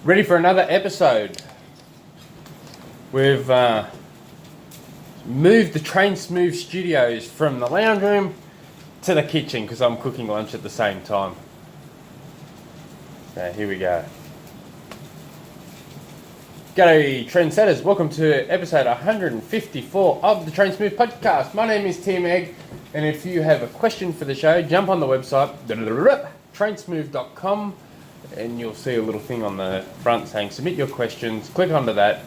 Ready for another episode. We've moved the Train Smooth studios from the lounge room to the kitchen because I'm cooking lunch at the same time. So here we go. G'day trendsetters, welcome to episode 154 of the Train Smooth podcast. My name is Tim Egg, and if you have a question for the show, jump on the website trainsmooth.com and you'll see a little thing on the front saying submit your questions. Click onto that,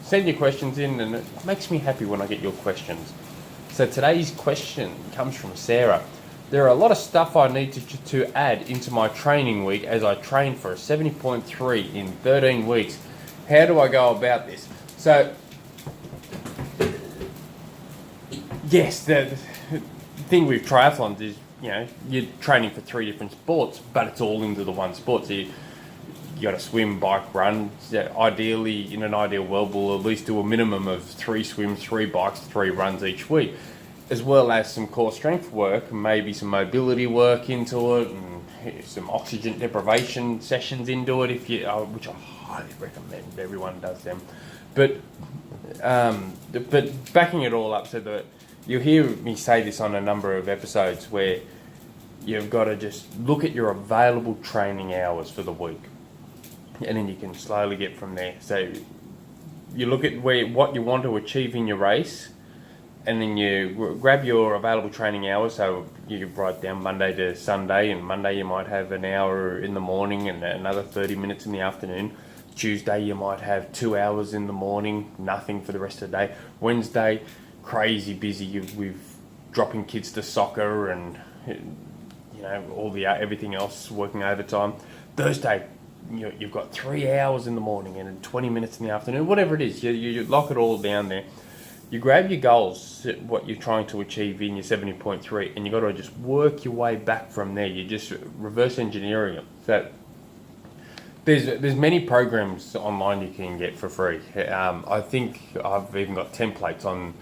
send your questions in, and it makes me happy when I get your questions. So today's question comes from Sarah. There are a lot of stuff I need to add into my training week as I train for a 70.3 in 13 weeks. How do I go about this? So, yes, the thing with triathlons is, you're training for 3 different sports, but it's all into the one sport. So you got to swim, bike, run. Ideally, in an ideal world, we'll at least do a minimum of 3 swims, 3 bikes, 3 runs each week, as well as some core strength work, maybe some mobility work into it, and some oxygen deprivation sessions into it, which I highly recommend everyone does them. But backing it all up so that you'll hear me say this on a number of episodes where you've got to just look at your available training hours for the week, and then you can slowly get from there. So you look at what you want to achieve in your race, and then you grab your available training hours. So you write down Monday to Sunday, and Monday you might have an hour in the morning and another 30 minutes in the afternoon. Tuesday you might have 2 hours in the morning, nothing for the rest of the day. Wednesday, crazy busy with dropping kids to soccer and all the everything else, working overtime. Thursday, you've got 3 hours in the morning and 20 minutes in the afternoon, whatever it is. You lock it all down there. You grab your goals, what you're trying to achieve in your 70.3, and you've got to just work your way back from there. You just reverse engineering it. So there's many programs online you can get for free. I think I've even got templates on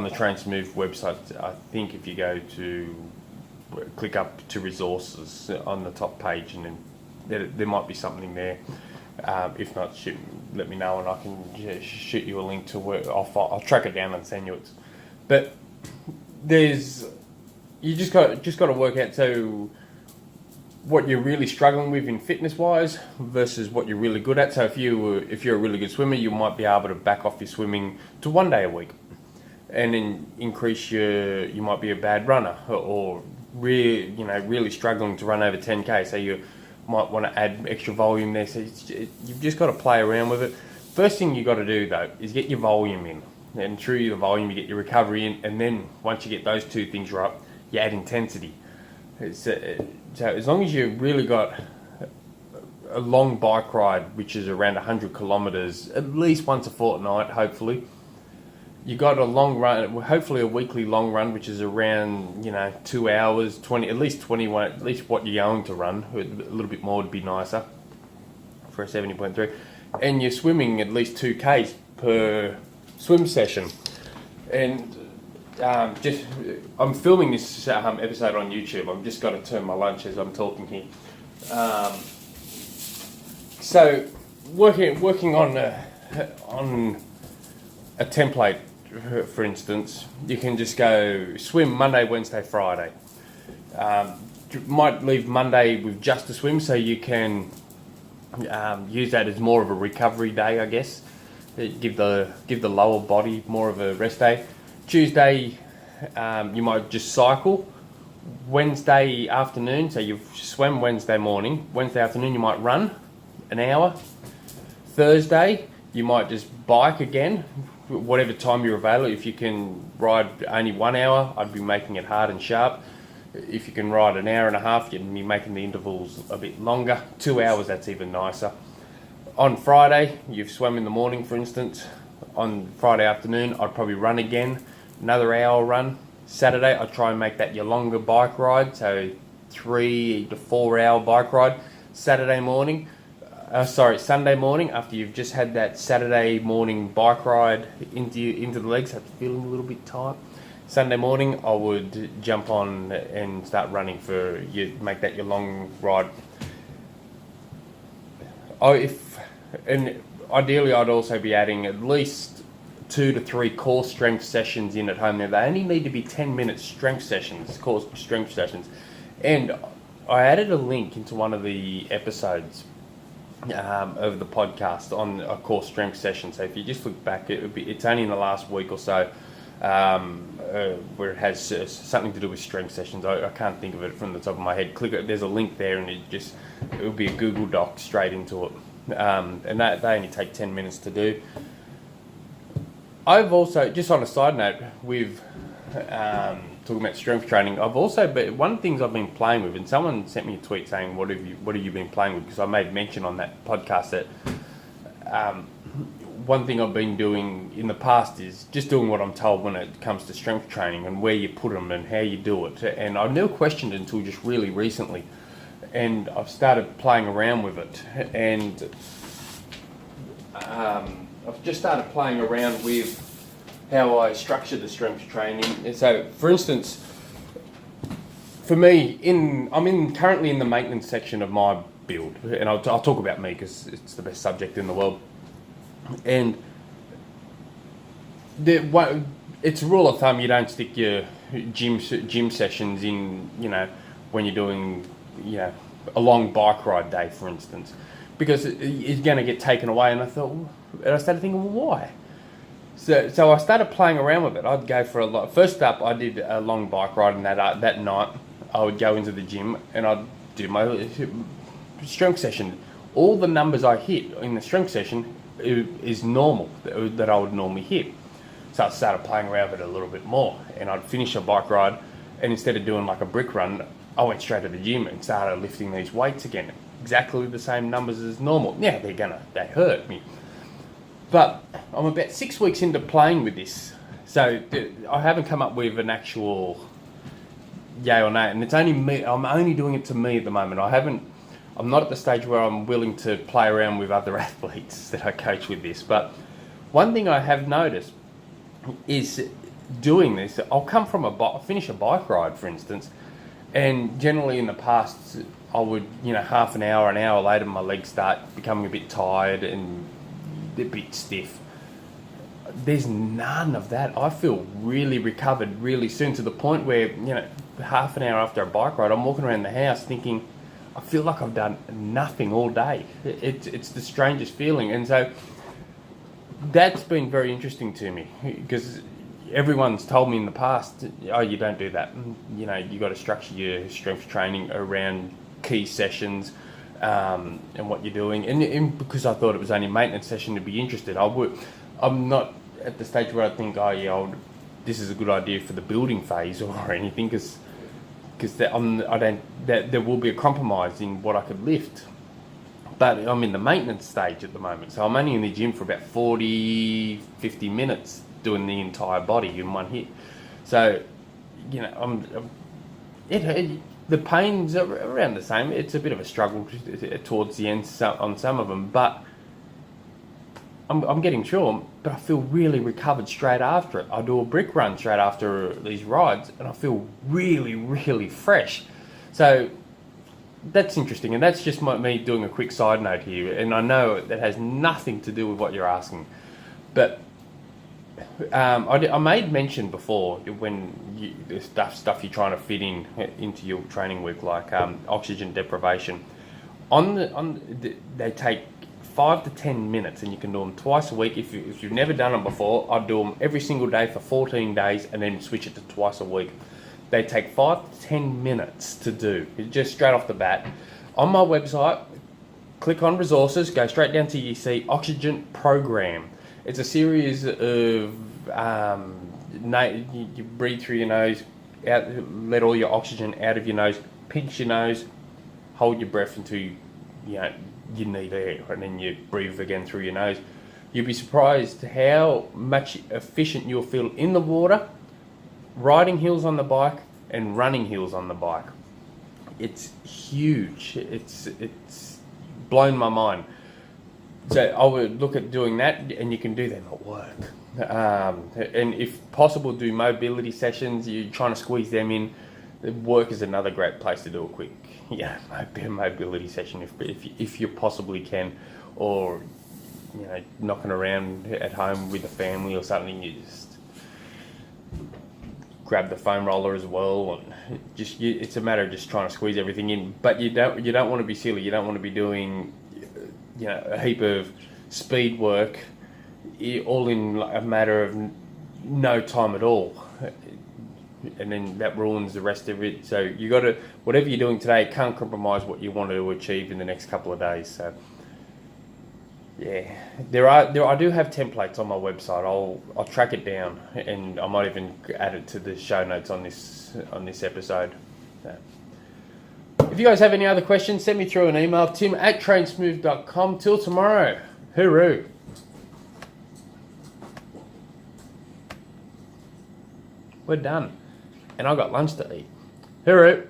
the Train Smooth website. I think if you go to click up to resources on the top page, and then there might be something there. If not, let me know and I can shoot you a link to where I'll track it down and send you it. But you just got to work out what you're really struggling with in fitness wise versus what you're really good at. So if you're a really good swimmer, you might be able to back off your swimming to 1 day a week, and then increase you might be a bad runner or really struggling to run over 10k. So you might want to add extra volume there. So you've just got to play around with it. First thing you got to do though is get your volume in, and through the volume you get your recovery in, and then once you get those two things right, you add intensity. So as long as you've really got a long bike ride, which is around 100 kilometers, at least once a fortnight, hopefully. You got a long run, hopefully a weekly long run, which is around 2 hours, 20, at least 21, at least what you're going to run. A little bit more would be nicer for a 70.3. And you're swimming at least 2Ks per swim session. And I'm filming this episode on YouTube. I've just got to turn my lunch as I'm talking here. So working on a template. For instance, you can just go swim Monday, Wednesday, Friday. You might leave Monday with just a swim, so you can use that as more of a recovery day, I guess. Give the lower body more of a rest day. Tuesday, you might just cycle. Wednesday afternoon, so you've swam Wednesday morning. Wednesday afternoon, you might run an hour. Thursday, you might just bike again, whatever time you're available. If you can ride only 1 hour, I'd be making it hard and sharp. If you can ride an hour and a half, you'd be making the intervals a bit longer. 2 hours, that's even nicer. On Friday, you've swum in the morning, for instance. On Friday afternoon, I'd probably run again, another hour run. Saturday, I'd try and make that your longer bike ride, so 3 to 4 hour bike ride. Sunday morning, after you've just had that Saturday morning bike ride into the legs, so feeling a little bit tight. Sunday morning, I would jump on and start running make that your long ride. If and ideally I'd also be adding at least 2 to 3 core strength sessions in at home. Now, they only need to be 10-minute strength sessions, core strength sessions. And I added a link into one of the episodes of the podcast on a core strength session. So if you just look back, it's only in the last week or so, where it has something to do with strength sessions. I can't think of it from the top of my head. Click it. There's a link there, and it will be a Google Doc straight into it. And they only take 10 minutes to do. I've also, just on a side note, with talking about strength training, I've also one of the things I've been playing with, and someone sent me a tweet saying, what have you been playing with? Because I made mention on that podcast that one thing I've been doing in the past is just doing what I'm told when it comes to strength training and where you put them and how you do it. And I've never questioned it until just really recently. And I've started playing around with it. And I've just started playing around with how I structure the strength training. And so, for instance, for me, I'm currently in the maintenance section of my build, and I'll talk about me because it's the best subject in the world. And it's a rule of thumb: you don't stick your gym sessions in, when you're doing, a long bike ride day, for instance, because it's going to get taken away. And I started thinking, well, why? So I started playing around with it. I'd go for a lot. First up, I did a long bike ride, and that night I would go into the gym and I'd do my strength session. All the numbers I hit in the strength session is normal, that I would normally hit. So I started playing around with it a little bit more, and I'd finish a bike ride, and instead of doing like a brick run, I went straight to the gym and started lifting these weights again. Exactly the same numbers as normal. Yeah, they hurt me. But I'm about 6 weeks into playing with this, so I haven't come up with an actual yay or nay, and it's only me. I'm only doing it to me at the moment. I'm not at the stage where I'm willing to play around with other athletes that I coach with this. But one thing I have noticed is doing this. I'll come from finish a bike ride, for instance, and generally in the past I would, half an hour later, my legs start becoming a bit tired and a bit stiff. There's none of that. I feel really recovered really soon, to the point where, half an hour after a bike ride, I'm walking around the house thinking, I feel like I've done nothing all day. It's the strangest feeling. And so that's been very interesting to me, because everyone's told me in the past, oh, you don't do that. You got to structure your strength training around key sessions, and what you're doing. And because I thought it was only a maintenance session to be interested, I'm not at the stage where I think, this is a good idea for the building phase or anything, because there will be a compromise in what I could lift. But I'm in the maintenance stage at the moment, so I'm only in the gym for about 40, 50 minutes doing the entire body in one hit. So, the pains are around the same. It's a bit of a struggle towards the end on some of them, but I'm getting through them. But I feel really recovered straight after it. I do a brick run straight after these rides, and I feel really, really fresh. So that's interesting, and that's just me doing a quick side note here. And I know that has nothing to do with what you're asking, but I made mention before, when the stuff you're trying to fit into your training week, like oxygen deprivation. They take 5 to 10 minutes, and you can do them twice a week. If you've never done them before, I'd do them every single day for 14 days, and then switch it to twice a week. They take 5 to 10 minutes to do, just straight off the bat. On my website, click on resources, go straight down to you see oxygen program. It's a series of you breathe through your nose, let all your oxygen out of your nose, pinch your nose, hold your breath until you need air, and then you breathe again through your nose. You'll be surprised how much efficient you'll feel in the water, riding hills on the bike, and running hills on the bike. It's huge. It's blown my mind. So I would look at doing that, and you can do them at work. And if possible, do mobility sessions. You're trying to squeeze them in. Work is another great place to do a quick mobility session if you possibly can. Or knocking around at home with the family or something, you just grab the foam roller as well, and it's a matter of just trying to squeeze everything in. But you don't want to be silly. You don't want to be doing a heap of speed work all in a matter of no time at all, and then that ruins the rest of it. So you got to, whatever you're doing today, can't compromise what you want to achieve in the next couple of days. So yeah, I do have templates on my website. I'll track it down, and I might even add it to the show notes on this episode. So, if you guys have any other questions, send me through an email, tim@trainsmooth.com. Till tomorrow, hooroo. We're done, and I got lunch to eat. Hooroo.